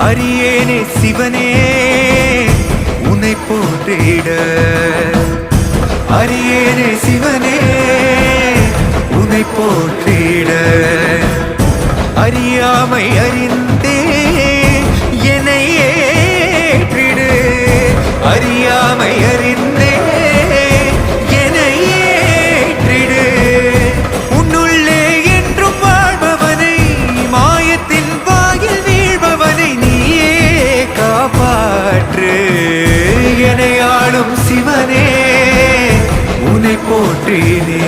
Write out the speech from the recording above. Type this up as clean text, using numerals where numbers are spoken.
அரியேனே சிவனே உன்னை போற்றிட, அரியேனே சிவனே உன்னை போற்றிட, அறியாமை அறிந்தே என்னை ஏற்றிடு, அறியாமை அறிந்தே என்னை ஏற்றிடு. உன்னுள்ளே என்றும் வாழ்பவனை, மாயத்தின் வாயில் வீழ்பவனை நீயே காப்பாற்று. என்னை ஆளும் சிவனே உன்னை போற்றினே.